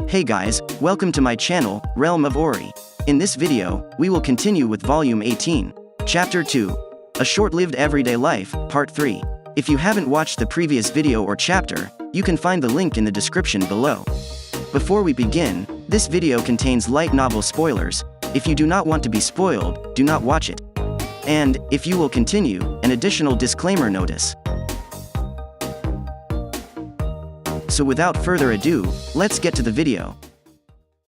Hey guys, welcome to my channel, Realm of Ori. In this video, we will continue with Volume 18, Chapter 2, A Short-Lived Everyday Life, Part 3. If you haven't watched the previous video or chapter, you can find the link in the description below. Before we begin, this video contains light novel spoilers. If you do not want to be spoiled, do not watch it. And, if you will continue, an additional disclaimer notice. So without further ado, let's get to the video.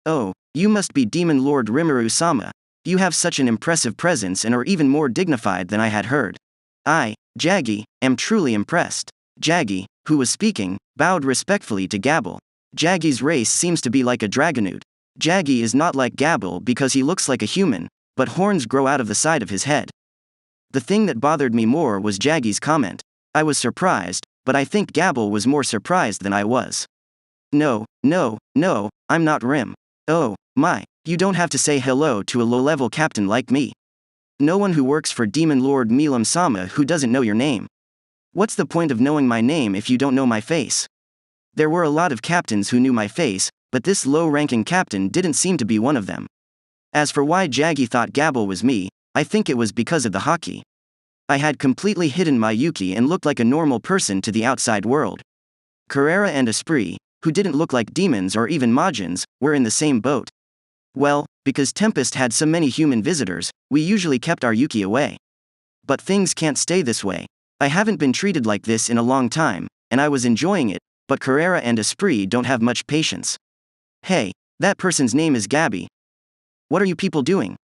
Oh, you must be Demon Lord Rimuru-sama. You have such an impressive presence and are even more dignified than I had heard. I, Jagi, am truly impressed. Jagi, who was speaking, bowed respectfully to Gabil. Jagi's race seems to be like a dragonood. Jagi is not like Gabil because he looks like a human, but horns grow out of the side of his head. The thing that bothered me more was Jagi's comment. I was surprised, but I think Gabil was more surprised than I was. No, I'm not Rim. Oh, my, you don't have to say hello to a low-level captain like me. No one who works for Demon Lord Milam-sama who doesn't know your name. What's the point of knowing my name if you don't know my face? There were a lot of captains who knew my face, but this low-ranking captain didn't seem to be one of them. As for why Jagi thought Gabil was me, I think it was because of the haki. I had completely hidden my Yuki and looked like a normal person to the outside world. Carrera and Esprit, who didn't look like demons or even Majins, were in the same boat. Well, because Tempest had so many human visitors, we usually kept our Yuki away. But things can't stay this way. I haven't been treated like this in a long time, and I was enjoying it, but Carrera and Esprit don't have much patience. Hey, that person's name is Gabi. What are you people doing?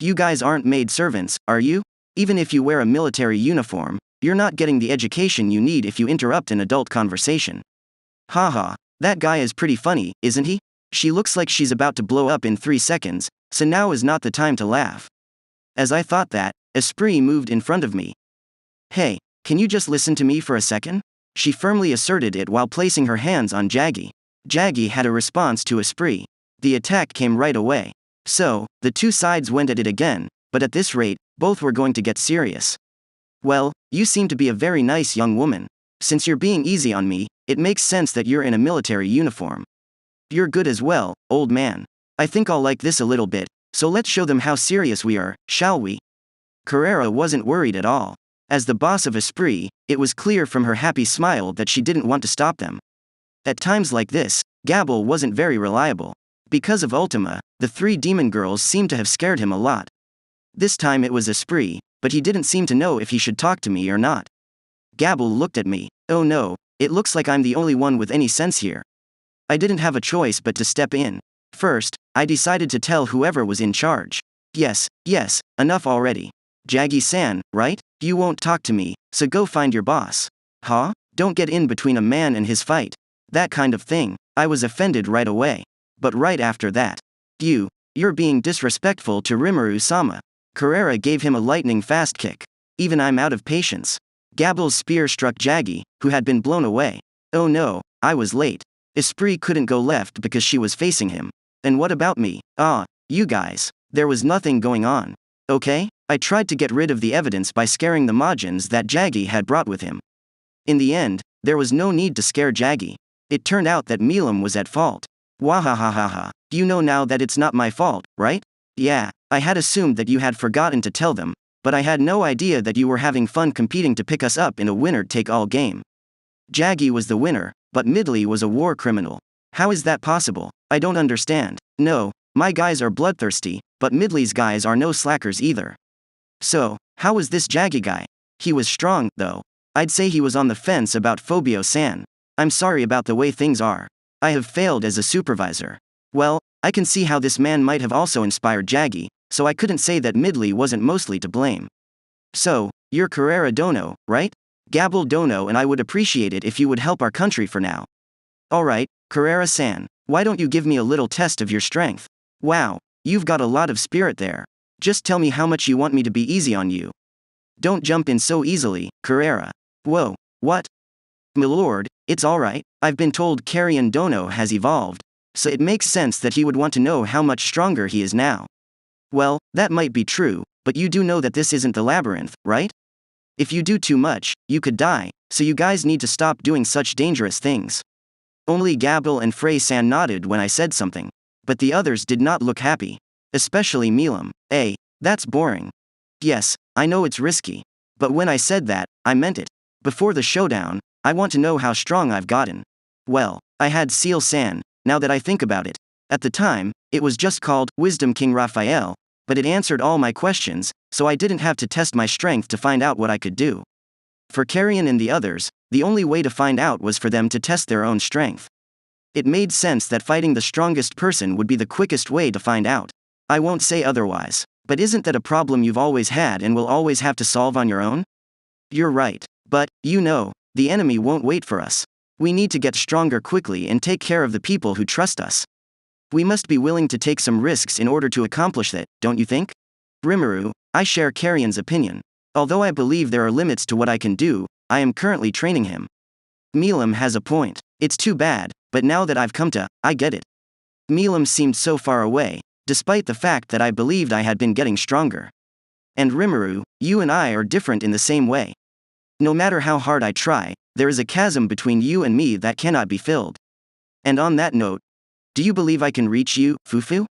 You guys aren't maid servants, are you? Even if you wear a military uniform, you're not getting the education you need if you interrupt an adult conversation. Haha, that guy is pretty funny, isn't he? She looks like she's about to blow up in 3 seconds, so now is not the time to laugh. As I thought that, Esprit moved in front of me. Hey, can you just listen to me for a second? She firmly asserted it while placing her hands on Jagi. Jagi had a response to Esprit. The attack came right away. So, the two sides went at it again, but at this rate, both were going to get serious. Well, you seem to be a very nice young woman. Since you're being easy on me, it makes sense that you're in a military uniform. You're good as well, old man. I think I'll like this a little bit, so let's show them how serious we are, shall we? Carrera wasn't worried at all. As the boss of Esprit, it was clear from her happy smile that she didn't want to stop them. At times like this, Gabil wasn't very reliable. Because of Ultima, the 3 demon girls seemed to have scared him a lot. This time it was Esprit, but he didn't seem to know if he should talk to me or not. Gabil looked at me. Oh no, it looks like I'm the only one with any sense here. I didn't have a choice but to step in. First, I decided to tell whoever was in charge. Yes, enough already. Jagi-san, right? You won't talk to me, so go find your boss. Huh? Don't get in between a man and his fight. That kind of thing. I was offended right away. But right after that. You're being disrespectful to Rimuru-sama. Carrera gave him a lightning-fast kick. Even I'm out of patience. Gabil's spear struck Jagi, who had been blown away. Oh no, I was late. Esprit couldn't go left because she was facing him. And what about me? You guys. There was nothing going on. Okay? I tried to get rid of the evidence by scaring the Majins that Jagi had brought with him. In the end, there was no need to scare Jagi. It turned out that Milam was at fault. Wahahahaha. You know now that it's not my fault, right? Yeah, I had assumed that you had forgotten to tell them, but I had no idea that you were having fun competing to pick us up in a winner-take-all game. Jagi was the winner, but Midley was a war criminal. How is that possible? I don't understand. No, my guys are bloodthirsty, but Midley's guys are no slackers either. So, how was this Jagi guy? He was strong, though. I'd say he was on the fence about Phobio-san. I'm sorry about the way things are. I have failed as a supervisor. Well, I can see how this man might have also inspired Jagi, so I couldn't say that Midley wasn't mostly to blame. So, you're Carrera Dono, right? Gabil Dono, and I would appreciate it if you would help our country for now. Alright, Carrera-san, why don't you give me a little test of your strength? Wow, you've got a lot of spirit there. Just tell me how much you want me to be easy on you. Don't jump in so easily, Carrera. Whoa, what? Milord, it's alright, I've been told Carrion Dono has evolved, so it makes sense that he would want to know how much stronger he is now. Well, that might be true, but you do know that this isn't the labyrinth, right? If you do too much, you could die, so you guys need to stop doing such dangerous things. Only Gabil and Frey-san nodded when I said something. But the others did not look happy. Especially Milam. That's boring. Yes, I know it's risky. But when I said that, I meant it. Before the showdown, I want to know how strong I've gotten. Well, I had Seal-san, now that I think about it. At the time, it was just called Wisdom King Raphael, but it answered all my questions, so I didn't have to test my strength to find out what I could do. For Carrion and the others, the only way to find out was for them to test their own strength. It made sense that fighting the strongest person would be the quickest way to find out. I won't say otherwise. But isn't that a problem you've always had and will always have to solve on your own? You're right. But, the enemy won't wait for us. We need to get stronger quickly and take care of the people who trust us. We must be willing to take some risks in order to accomplish that, don't you think? Rimuru, I share Carrion's opinion. Although I believe there are limits to what I can do, I am currently training him. Milam has a point. It's too bad, but now that I've come to, I get it. Milam seemed so far away, despite the fact that I believed I had been getting stronger. And Rimuru, you and I are different in the same way. No matter how hard I try, there is a chasm between you and me that cannot be filled. And on that note, do you believe I can reach you, Fufu?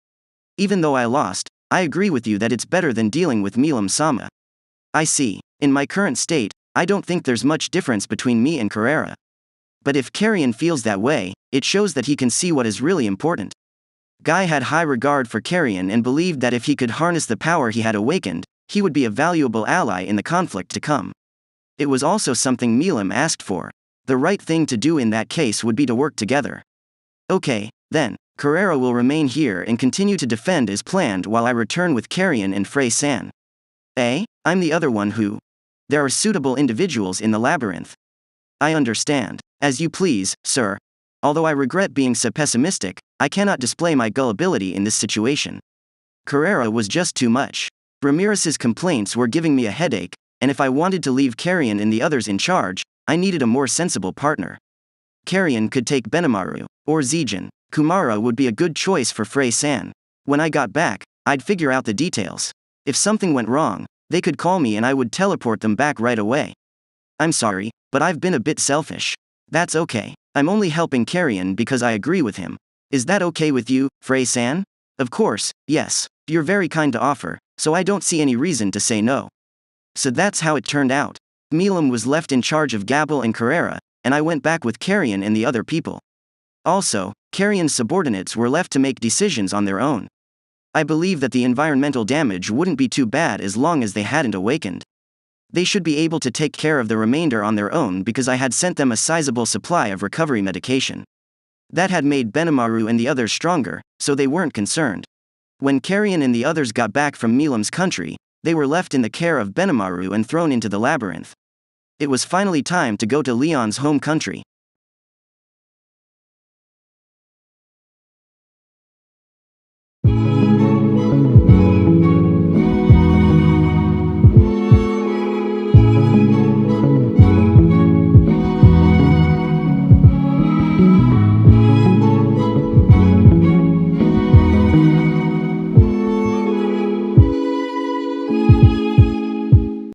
Even though I lost, I agree with you that it's better than dealing with Milam-sama. I see. In my current state, I don't think there's much difference between me and Carrera. But if Carrion feels that way, it shows that he can see what is really important. Guy had high regard for Carrion and believed that if he could harness the power he had awakened, he would be a valuable ally in the conflict to come. It was also something Milam asked for. The right thing to do in that case would be to work together. Okay, then, Carrera will remain here and continue to defend as planned while I return with Carrion and Frey-san. I'm the other one who... There are suitable individuals in the labyrinth. I understand. As you please, sir. Although I regret being so pessimistic, I cannot display my gullibility in this situation. Carrera was just too much. Ramirez's complaints were giving me a headache, and if I wanted to leave Carrion and the others in charge, I needed a more sensible partner. Carrion could take Benimaru, or Zijin. Kumara would be a good choice for Frey-san. When I got back, I'd figure out the details. If something went wrong, they could call me and I would teleport them back right away. I'm sorry, but I've been a bit selfish. That's okay. I'm only helping Carrion because I agree with him. Is that okay with you, Frey-san? Of course, yes. You're very kind to offer, so I don't see any reason to say no. So that's how it turned out. Milam was left in charge of Gabil and Carrera, and I went back with Carrion and the other people. Also, Carrion's subordinates were left to make decisions on their own. I believe that the environmental damage wouldn't be too bad as long as they hadn't awakened. They should be able to take care of the remainder on their own because I had sent them a sizable supply of recovery medication. That had made Benimaru and the others stronger, so they weren't concerned. When Carrion and the others got back from Milam's country, they were left in the care of Benimaru and thrown into the labyrinth. It was finally time to go to Leon's home country.